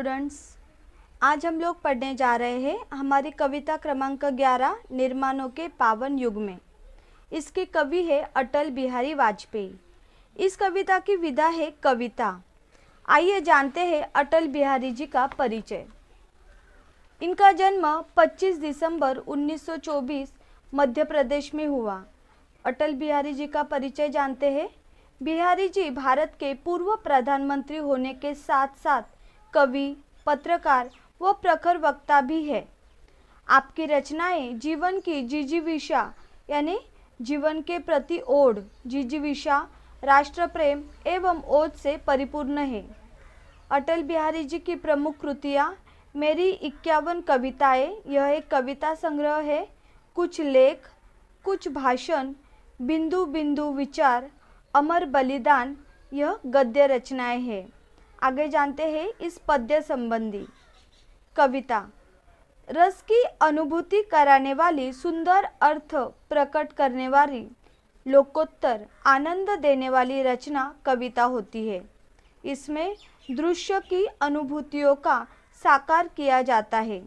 Students, आज हम लोग पढ़ने जा रहे हैं हमारी कविता क्रमांक 11 निर्माणों के पावन युग में। इसके कवि है अटल बिहारी वाजपेयी। इस कविता की विधा है कविता। आइए जानते हैं अटल बिहारी जी का परिचय। इनका जन्म 25 दिसंबर 1924 मध्य प्रदेश में हुआ। अटल बिहारी जी का परिचय जानते हैं। बिहारी जी भारत के पूर्व प्रधानमंत्री होने के साथ साथ कवि, पत्रकार व प्रखर वक्ता भी है। आपकी रचनाएं जीवन की जिजीविषा यानी जीवन के प्रति ओढ़, जिजीविषा, राष्ट्र प्रेम एवं ओज से परिपूर्ण है। अटल बिहारी जी की प्रमुख कृतियाँ मेरी 51 कविताएं, यह एक कविता संग्रह है। कुछ लेख, कुछ भाषण, बिंदु बिंदु विचार, अमर बलिदान, यह गद्य रचनाएं हैं। आगे जानते हैं इस पद्य संबंधी। कविता रस की अनुभूति कराने वाली, सुंदर अर्थ प्रकट करने वाली, लोकोत्तर आनंद देने वाली रचना कविता होती है। इसमें दृश्य की अनुभूतियों का साकार किया जाता है।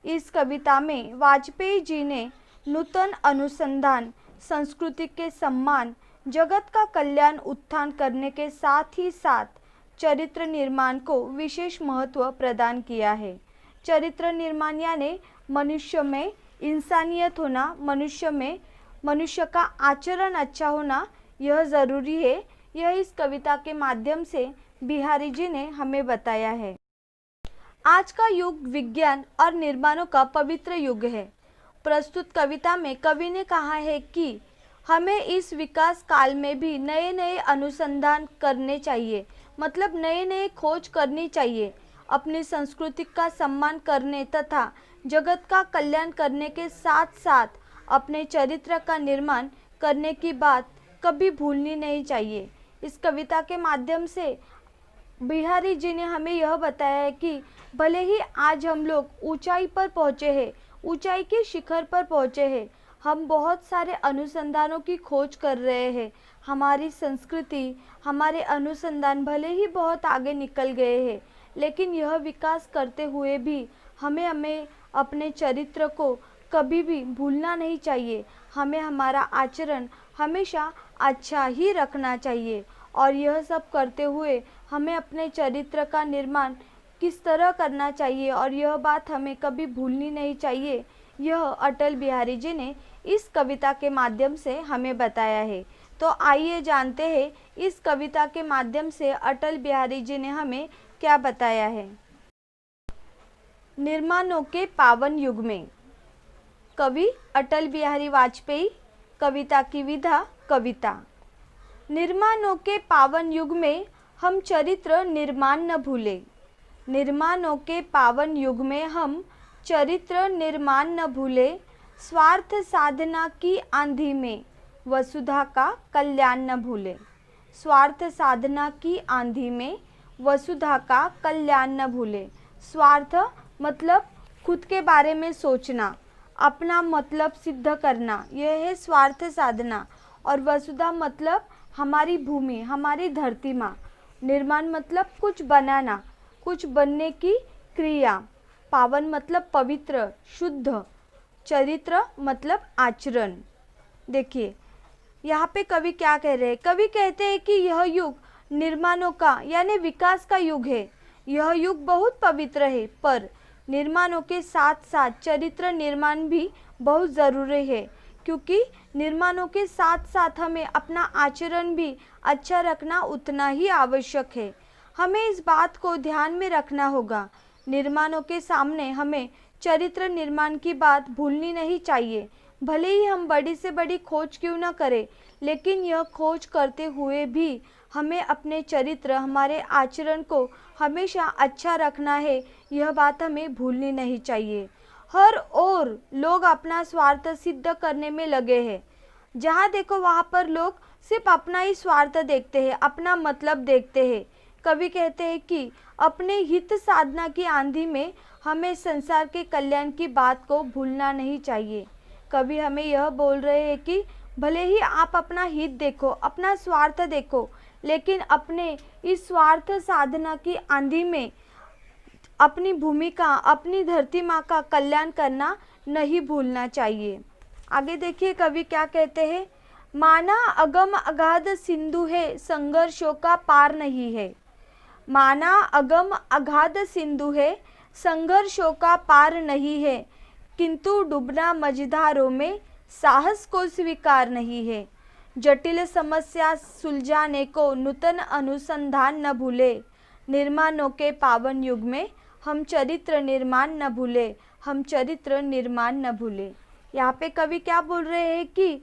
इस कविता में वाजपेयी जी ने नूतन अनुसंधान, संस्कृति के सम्मान, जगत का कल्याण उत्थान करने के साथ ही साथ चरित्र निर्माण को विशेष महत्व प्रदान किया है। चरित्र निर्माण यानी मनुष्य में इंसानियत होना, मनुष्य का आचरण अच्छा होना, यह ज़रूरी है। यह इस कविता के माध्यम से बिहारी जी ने हमें बताया है। आज का युग विज्ञान और निर्माणों का पवित्र युग है। प्रस्तुत कविता में कवि ने कहा है कि हमें इस विकास काल में भी नए नए अनुसंधान करने चाहिए, मतलब नए नए खोज करनी चाहिए। अपनी संस्कृति का सम्मान करने तथा जगत का कल्याण करने के साथ साथ अपने चरित्र का निर्माण करने की बात कभी भूलनी नहीं चाहिए। इस कविता के माध्यम से बिहारी जी ने हमें यह बताया है कि भले ही आज हम लोग ऊंचाई पर पहुँचे हैं, ऊंचाई के शिखर पर पहुँचे हैं, हम बहुत सारे अनुसंधानों की खोज कर रहे हैं। हमारी संस्कृति, हमारे अनुसंधान भले ही बहुत आगे निकल गए हैं, लेकिन यह विकास करते हुए भी हमें अपने चरित्र को कभी भी भूलना नहीं चाहिए। हमें हमारा आचरण हमेशा अच्छा ही रखना चाहिए और यह सब करते हुए हमें अपने चरित्र का निर्माण किस तरह करना चाहिए और यह बात हमें कभी भूलनी नहीं चाहिए। यह अटल बिहारी जी ने इस कविता के माध्यम से हमें बताया है। तो आइए जानते हैं इस कविता के माध्यम से अटल बिहारी जी ने हमें क्या बताया है। निर्माणों के पावन युग में कवि अटल बिहारी वाजपेयी। कविता की विधा कविता। निर्माणों के पावन युग में हम चरित्र निर्माण न भूले। निर्माणों के पावन युग में हम चरित्र निर्माण न भूले। स्वार्थ साधना की आंधी में वसुधा का कल्याण न भूले। स्वार्थ साधना की आंधी में वसुधा का कल्याण न भूले। स्वार्थ मतलब खुद के बारे में सोचना, अपना मतलब सिद्ध करना, यह है स्वार्थ साधना। और वसुधा मतलब हमारी भूमि, हमारी धरती माँ। निर्माण मतलब कुछ बनाना, कुछ बनने की क्रिया। पावन मतलब पवित्र, शुद्ध। चरित्र मतलब आचरण। देखिए यहाँ पे कवि क्या कह रहे हैं। कवि कहते हैं कि यह युग निर्माणों का यानी विकास का युग है। यह युग बहुत पवित्र है, पर निर्माणों के साथ साथ चरित्र निर्माण भी बहुत ज़रूरी है, क्योंकि निर्माणों के साथ साथ हमें अपना आचरण भी अच्छा रखना उतना ही आवश्यक है। हमें इस बात को ध्यान में रखना होगा। निर्माणों के सामने हमें चरित्र निर्माण की बात भूलनी नहीं चाहिए। भले ही हम बड़ी से बड़ी खोज क्यों न करें, लेकिन यह खोज करते हुए भी हमें अपने चरित्र, हमारे आचरण को हमेशा अच्छा रखना है। यह बात हमें भूलनी नहीं चाहिए। हर ओर लोग अपना स्वार्थ सिद्ध करने में लगे हैं। जहाँ देखो वहाँ पर लोग सिर्फ अपना ही स्वार्थ देखते हैं, अपना मतलब देखते हैं। कवि कहते हैं कि अपने हित साधना की आंधी में हमें संसार के कल्याण की बात को भूलना नहीं चाहिए। कवि हमें यह बोल रहे हैं कि भले ही आप अपना हित देखो, अपना स्वार्थ देखो, लेकिन अपने इस स्वार्थ साधना की आंधी में अपनी भूमिका, अपनी धरती माँ का कल्याण करना नहीं भूलना चाहिए। आगे देखिए कवि क्या कहते हैं। माना अगम अगाध सिंधु है, संघर्षों का पार नहीं है। माना अगम अगाध सिंधु है, संघर्षों का पार नहीं है, किंतु डूबना मझधारों में साहस को स्वीकार नहीं है। जटिल समस्या सुलझाने को नूतन अनुसंधान न भूले, निर्माणों के पावन युग में हम चरित्र निर्माण न भूले, हम चरित्र निर्माण न भूले। यहाँ पे कवि क्या बोल रहे हैं कि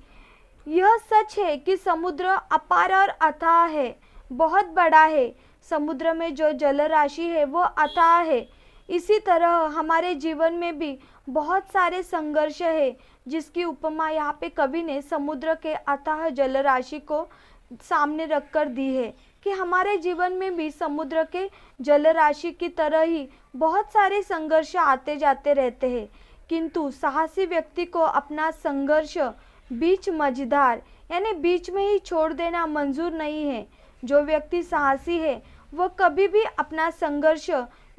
यह सच है कि समुद्र अपार और अथाह है, बहुत बड़ा है। समुद्र में जो जल राशि है वो अथाह है। इसी तरह हमारे जीवन में भी बहुत सारे संघर्ष है, जिसकी उपमा यहाँ पे कवि ने समुद्र के अथाह जल राशि को सामने रखकर दी है कि हमारे जीवन में भी समुद्र के जल राशि की तरह ही बहुत सारे संघर्ष आते जाते रहते हैं, किंतु साहसी व्यक्ति को अपना संघर्ष बीच मझधार यानी बीच में ही छोड़ देना मंजूर नहीं है। जो व्यक्ति साहसी है वह कभी भी अपना संघर्ष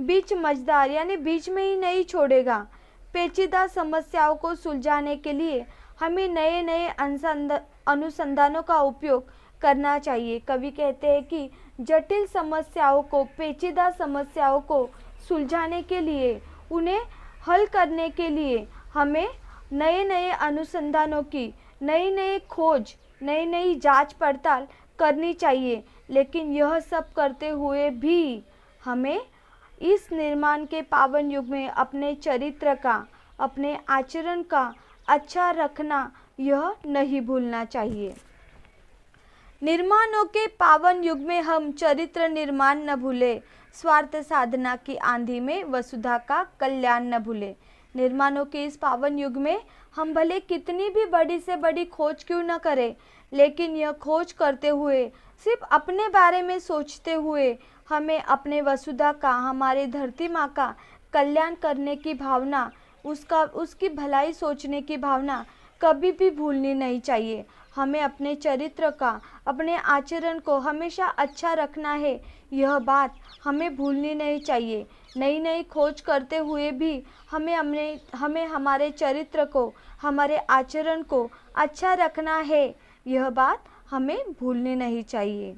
बीच मझधार यानी बीच में ही नहीं छोड़ेगा। पेचीदा समस्याओं को सुलझाने के लिए हमें नए नए अनुसंधानों का उपयोग करना चाहिए। कवि कहते हैं कि जटिल समस्याओं को, पेचीदा समस्याओं को सुलझाने के लिए, उन्हें हल करने के लिए हमें नए नए अनुसंधानों की, नई नई खोज, नई नई जांच पड़ताल करनी चाहिए। लेकिन यह सब करते हुए भी हमें इस निर्माण के पावन युग में अपने चरित्र का, अपने आचरण का अच्छा रखना यह नहीं भूलना चाहिए। निर्माणों के पावन युग में हम चरित्र निर्माण न भूले, स्वार्थ साधना की आंधी में वसुधा का कल्याण न भूले। निर्माणों के इस पावन युग में हम भले कितनी भी बड़ी से बड़ी खोज क्यों न करें, लेकिन यह खोज करते हुए, सिर्फ अपने बारे में सोचते हुए हमें अपने वसुधा का, हमारे धरती माँ का कल्याण करने की भावना, उसकी भलाई सोचने की भावना कभी भी भूलनी नहीं चाहिए। हमें अपने चरित्र का, अपने आचरण को हमेशा अच्छा रखना है, यह बात हमें भूलनी नहीं चाहिए। नई नई खोज करते हुए भी हमें हमारे चरित्र को, हमारे आचरण को अच्छा रखना है, यह बात हमें भूलनी नहीं चाहिए।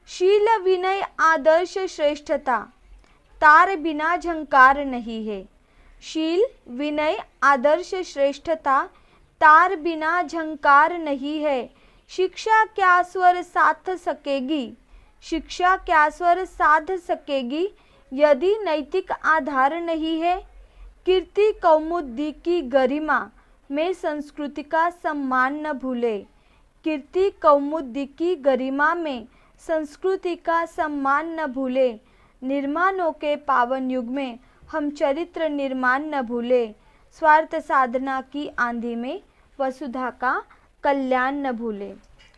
शील विनय आदर्श श्रेष्ठता, तार बिना झंकार नहीं है। शील विनय आदर्श श्रेष्ठता, तार बिना झंकार नहीं है। शिक्षा क्या स्वर साध सकेगी, शिक्षा क्या स्वर साध सकेगी, यदि नैतिक आधार नहीं है। कीर्ति कौमुदी की गरिमा में संस्कृति का सम्मान न भूले, कीर्ति कौमुदी की गरिमा में संस्कृति का सम्मान न भूले। निर्माणों के पावन युग में हम चरित्र निर्माण न भूले, स्वार्थ साधना की आंधी में वसुधा का कल्याण न भूले।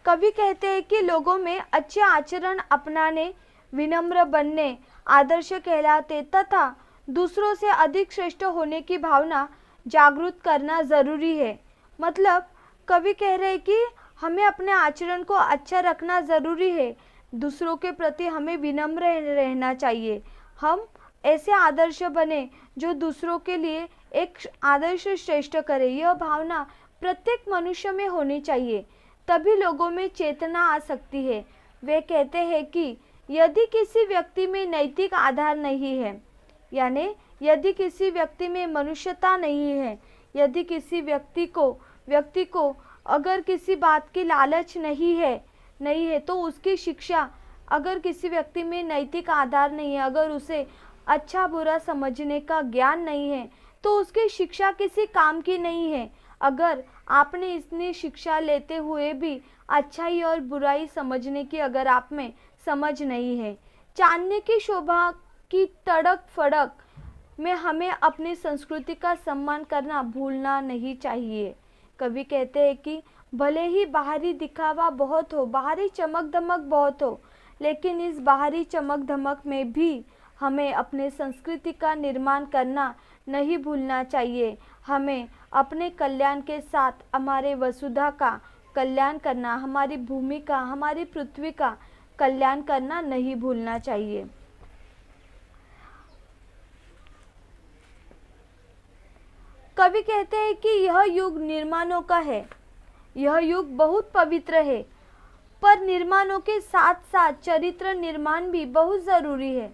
कवि कहते हैं कि लोगों में अच्छे आचरण अपनाने, विनम्र बनने आदर्श कहलाते तथा दूसरों से अधिक श्रेष्ठ होने की भावना जागृत करना ज़रूरी है। मतलब कवि कह रहे हैं कि हमें अपने आचरण को अच्छा रखना ज़रूरी है, दूसरों के प्रति हमें विनम्र रहना चाहिए। हम ऐसे आदर्श बने जो दूसरों के लिए एक आदर्श श्रेष्ठ करे, यह भावना प्रत्येक मनुष्य में होनी चाहिए, तभी लोगों में चेतना आ सकती है। वे कहते हैं कि यदि किसी व्यक्ति में नैतिक आधार नहीं है, यानी यदि किसी व्यक्ति में मनुष्यता नहीं है, यदि किसी व्यक्ति को अगर किसी बात की लालच नहीं है तो उसकी शिक्षा, अगर किसी व्यक्ति में नैतिक आधार नहीं है, अगर उसे अच्छा बुरा समझने का ज्ञान नहीं है, तो उसकी शिक्षा किसी काम की नहीं है। अगर आपने इतनी शिक्षा लेते हुए भी अच्छाई और बुराई समझने की अगर आप में समझ नहीं है, चांदनी की शोभा की तड़क फड़क में हमें अपनी संस्कृति का सम्मान करना भूलना नहीं चाहिए। कवि कहते हैं कि भले ही बाहरी दिखावा बहुत हो, बाहरी चमक धमक बहुत हो, लेकिन इस बाहरी चमक धमक में भी हमें अपने संस्कृति का निर्माण करना नहीं भूलना चाहिए। हमें अपने कल्याण के साथ हमारे वसुधा का कल्याण करना, हमारी भूमि का, हमारी पृथ्वी का कल्याण करना नहीं भूलना चाहिए। कवि कहते हैं कि यह युग निर्माणों का है, यह युग बहुत पवित्र है, पर निर्माणों के साथ साथ चरित्र निर्माण भी बहुत ज़रूरी है।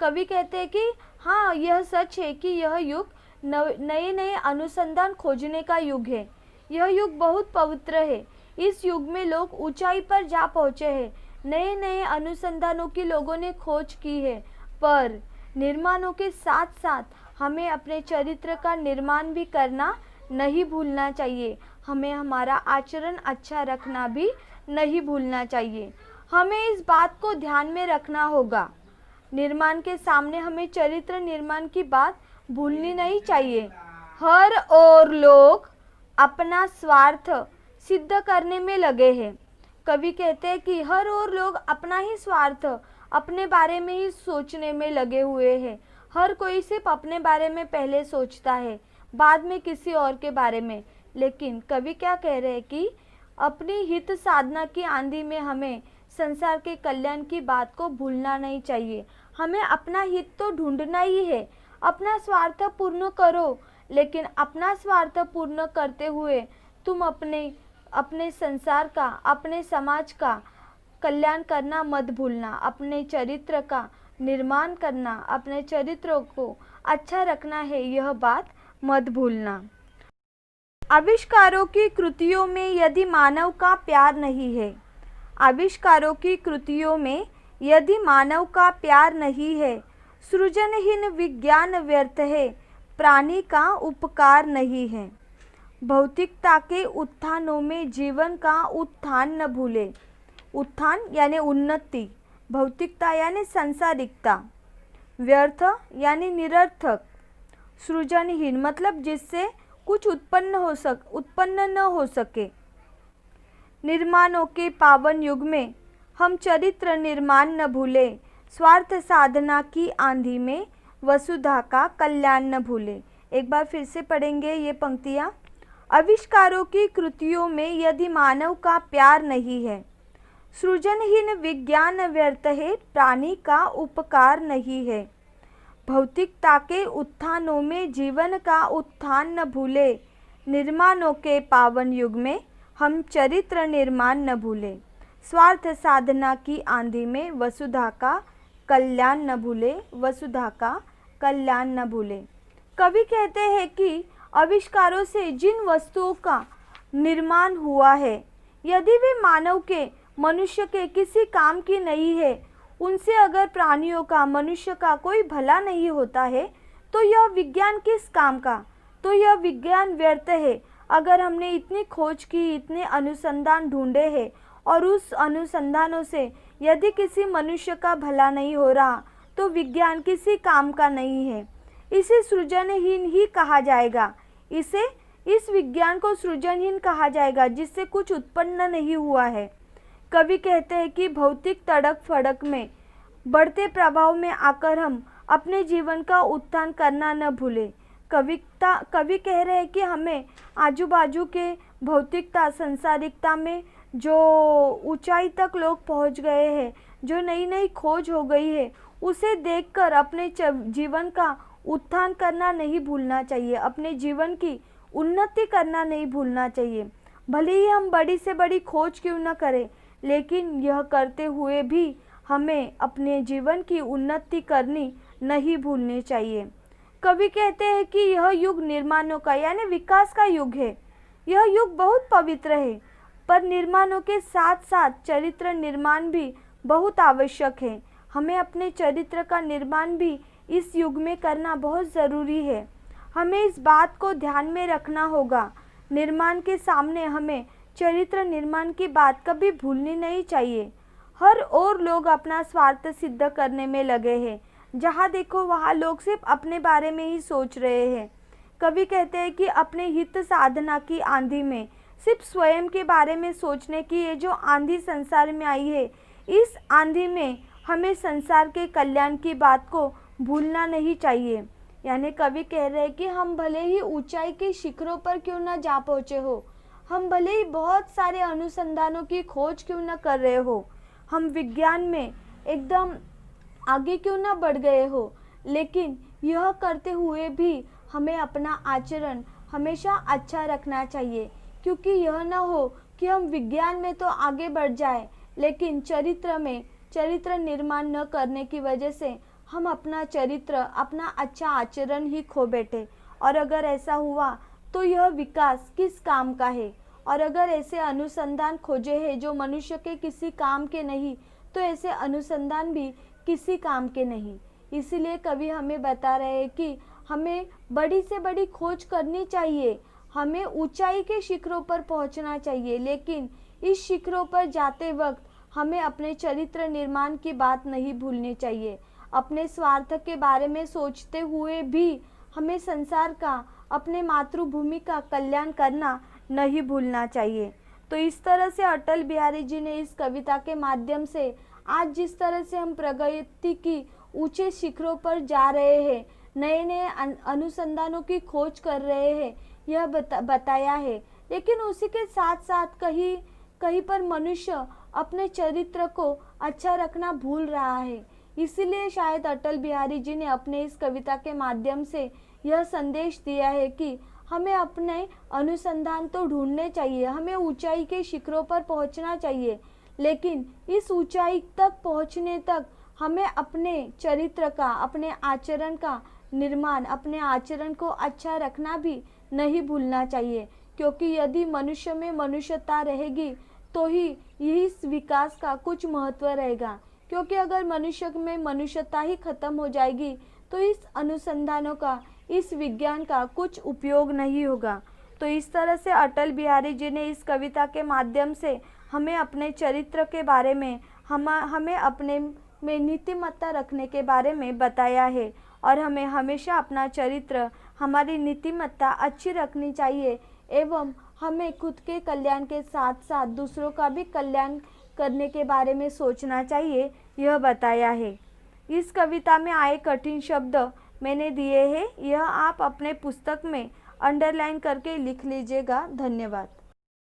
कवि कहते हैं कि हाँ, यह सच है कि यह युग नए नए अनुसंधान खोजने का युग है। यह युग बहुत पवित्र है। इस युग में लोग ऊंचाई पर जा पहुँचे हैं। नए नए अनुसंधानों की लोगों ने खोज की है, पर निर्माणों के साथ साथ हमें अपने चरित्र का निर्माण भी करना नहीं भूलना चाहिए। हमें हमारा आचरण अच्छा रखना भी नहीं भूलना चाहिए। हमें इस बात को ध्यान में रखना होगा। निर्माण के सामने हमें चरित्र निर्माण की बात भूलनी नहीं चाहिए। हर ओर लोग अपना स्वार्थ सिद्ध करने में लगे हैं। कवि कहते हैं कि हर ओर लोग अपना ही स्वार्थ, अपने बारे में ही सोचने में लगे हुए हैं। हर कोई सिर्फ अपने बारे में पहले सोचता है, बाद में किसी और के बारे में। लेकिन कवि क्या कह रहे हैं कि अपनी हित साधना की आंधी में हमें संसार के कल्याण की बात को भूलना नहीं चाहिए। हमें अपना हित तो ढूंढना ही है। अपना स्वार्थ पूर्ण करो, लेकिन अपना स्वार्थ पूर्ण करते हुए तुम अपने संसार का, अपने समाज का कल्याण करना मत भूलना। अपने चरित्र का निर्माण करना, अपने चरित्रों को अच्छा रखना है, यह बात मत भूलना। आविष्कारों की कृतियों में यदि मानव का प्यार नहीं है, आविष्कारों की कृतियों में यदि मानव का प्यार नहीं है, सृजनहीन विज्ञान व्यर्थ है, प्राणी का उपकार नहीं है। भौतिकता के उत्थानों में जीवन का उत्थान न भूले। उत्थान यानी उन्नति, भौतिकता यानी सांसारिकता, व्यर्थ यानी निरर्थक, सृजनहीन मतलब जिससे कुछ उत्पन्न न हो सके। निर्माणों के पावन युग में हम चरित्र निर्माण न भूले, स्वार्थ साधना की आंधी में वसुधा का कल्याण न भूले। एक बार फिर से पढ़ेंगे ये पंक्तियाँ। आविष्कारों की कृतियों में यदि मानव का प्यार नहीं है, सृजनहीन विज्ञान व्यर्थ है, प्राणी का उपकार नहीं है। भौतिकता के उत्थानों में जीवन का उत्थान न भूले, निर्माणों के पावन युग में हम चरित्र निर्माण न भूले, स्वार्थ साधना की आंधी में वसुधा का कल्याण न भूले, वसुधा का कल्याण न भूले। कवि कहते हैं कि आविष्कारों से जिन वस्तुओं का निर्माण हुआ है, यदि वे मानव के, मनुष्य के किसी काम की नहीं है, उनसे अगर प्राणियों का, मनुष्य का कोई भला नहीं होता है, तो यह विज्ञान किस काम का, तो यह विज्ञान व्यर्थ है। अगर हमने इतनी खोज की, इतने अनुसंधान ढूंढे हैं और उस अनुसंधानों से यदि किसी मनुष्य का भला नहीं हो रहा, तो विज्ञान किसी काम का नहीं है। इसे सृजनहीन ही कहा जाएगा। इस विज्ञान को सृजनहीन कहा जाएगा जिससे कुछ उत्पन्न नहीं हुआ है। कवि कहते हैं कि भौतिक तड़क फड़क में, बढ़ते प्रभाव में आकर हम अपने जीवन का उत्थान करना न भूले। कवि कह रहे हैं कि हमें आजू बाजू के भौतिकता, संसारिकता में जो ऊंचाई तक लोग पहुंच गए हैं, जो नई नई खोज हो गई है, उसे देखकर अपने जीवन का उत्थान करना नहीं भूलना चाहिए, अपने जीवन की उन्नति करना नहीं भूलना चाहिए। भले ही हम बड़ी से बड़ी खोज क्यों न करें, लेकिन यह करते हुए भी हमें अपने जीवन की उन्नति करनी नहीं भूलनी चाहिए। कवि कहते हैं कि यह युग निर्माणों का यानी विकास का युग है। यह युग बहुत पवित्र है, पर निर्माणों के साथ साथ चरित्र निर्माण भी बहुत आवश्यक है। हमें अपने चरित्र का निर्माण भी इस युग में करना बहुत ज़रूरी है। हमें इस बात को ध्यान में रखना होगा। निर्माण के सामने हमें चरित्र निर्माण की बात कभी भूलनी नहीं चाहिए। हर ओर लोग अपना स्वार्थ सिद्ध करने में लगे हैं। जहाँ देखो वहाँ लोग सिर्फ अपने बारे में ही सोच रहे हैं। कवि कहते हैं कि अपने हित साधना की आंधी में सिर्फ स्वयं के बारे में सोचने की ये जो आंधी संसार में आई है, इस आंधी में हमें संसार के कल्याण की बात को भूलना नहीं चाहिए। यानी कवि कह रहे हैं कि हम भले ही ऊंचाई के शिखरों पर क्यों ना जा पहुँचे हो, हम भले ही बहुत सारे अनुसंधानों की खोज क्यों ना कर रहे हो, हम विज्ञान में एकदम आगे क्यों ना बढ़ गए हो, लेकिन यह करते हुए भी हमें अपना आचरण, हमेशा अच्छा रखना चाहिए, क्योंकि यह न हो कि हम विज्ञान में तो आगे बढ़ जाए लेकिन चरित्र निर्माण न करने की वजह से हम अपना चरित्र, अपना अच्छा आचरण ही खो बैठे। और अगर ऐसा हुआ तो यह विकास किस काम का है। और अगर ऐसे अनुसंधान खोजे हैं जो मनुष्य के किसी काम के नहीं, तो ऐसे अनुसंधान भी किसी काम के नहीं। इसीलिए कवि हमें बता रहे हैं कि हमें बड़ी से बड़ी खोज करनी चाहिए, हमें ऊंचाई के शिखरों पर पहुंचना चाहिए, लेकिन इस शिखरों पर जाते वक्त हमें अपने चरित्र निर्माण की बात नहीं भूलनी चाहिए। अपने स्वार्थ के बारे में सोचते हुए भी हमें संसार का, अपने मातृभूमि का कल्याण करना नहीं भूलना चाहिए। तो इस तरह से अटल बिहारी जी ने इस कविता के माध्यम से आज जिस तरह से हम प्रगति की ऊंचे शिखरों पर जा रहे हैं, नए नए अनुसंधानों की खोज कर रहे हैं, यह बताया है। लेकिन उसी के साथ साथ कहीं पर मनुष्य अपने चरित्र को अच्छा रखना भूल रहा है। इसीलिए शायद अटल बिहारी जी ने अपने इस कविता के माध्यम से यह संदेश दिया है कि हमें अपने अनुसंधान तो ढूंढने चाहिए, हमें ऊंचाई के शिखरों पर पहुंचना चाहिए, लेकिन इस ऊंचाई तक पहुंचने तक हमें अपने चरित्र का, अपने आचरण का निर्माण, अपने आचरण को अच्छा रखना भी नहीं भूलना चाहिए। क्योंकि यदि मनुष्य में मनुष्यता रहेगी तो ही इस विकास का कुछ महत्व रहेगा। क्योंकि अगर मनुष्य में मनुष्यता ही खत्म हो जाएगी तो इस अनुसंधानों का, इस विज्ञान का कुछ उपयोग नहीं होगा। तो इस तरह से अटल बिहारी जी ने इस कविता के माध्यम से हमें अपने चरित्र के बारे में, हमें अपने में नीतिमत्ता रखने के बारे में बताया है। और हमें हमेशा अपना चरित्र, हमारी नीतिमत्ता अच्छी रखनी चाहिए एवं हमें खुद के कल्याण के साथ साथ दूसरों का भी कल्याण करने के बारे में सोचना चाहिए, यह बताया है। इस कविता में आए कठिन शब्द मैंने दिए हैं, यह आप अपने पुस्तक में अंडरलाइन करके लिख लीजिएगा। धन्यवाद।